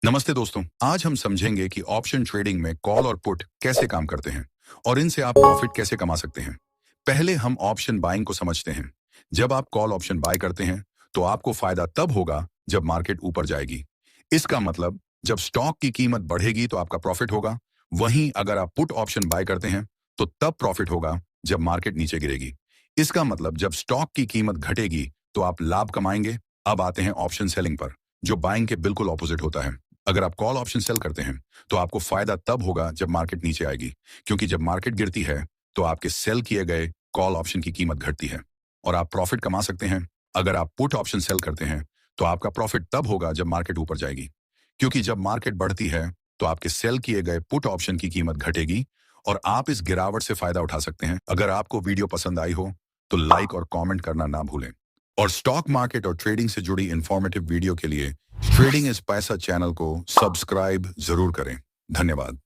नमस्ते दोस्तों, आज हम समझेंगे कि ऑप्शन ट्रेडिंग में कॉल और पुट कैसे काम करते हैं और इनसे आप प्रॉफिट कैसे कमा सकते हैं। पहले हम ऑप्शन बाइंग को समझते हैं। जब आप कॉल ऑप्शन बाय करते हैं तो आपको फायदा तब होगा जब मार्केट ऊपर जाएगी। इसका मतलब जब स्टॉक की कीमत बढ़ेगी तो आपका प्रॉफिट होगा। वहीं अगर आप पुट ऑप्शन बाय करते हैं तो तब प्रॉफिट होगा जब मार्केट नीचे गिरेगी। इसका मतलब जब स्टॉक की कीमत घटेगी तो आप लाभ कमाएंगे। अब आते हैं ऑप्शन सेलिंग पर, जो बाइंग के बिल्कुल ऑपोजिट होता है। अगर आप कॉल ऑप्शन सेल करते हैं तो आपको फायदा तब होगा जब मार्केट नीचे आएगी, क्योंकि जब मार्केट गिरती है तो आपके सेल किए गए कॉल ऑप्शन की कीमत घटती है और आप प्रॉफिट कमा सकते हैं। अगर आप पुट ऑप्शन सेल करते हैं तो आपका प्रॉफिट तब होगा जब मार्केट ऊपर जाएगी, क्योंकि जब मार्केट बढ़ती है तो आपके सेल किए गए पुट ऑप्शन की कीमत घटेगी और आप इस गिरावट से फायदा उठा सकते हैं। अगर आपको वीडियो पसंद आई हो तो लाइक और कमेंट करना ना भूलें और स्टॉक मार्केट और ट्रेडिंग से जुड़ी इंफॉर्मेटिव वीडियो के लिए ट्रेडिंग इज पैसा चैनल को सब्सक्राइब जरूर करें। धन्यवाद।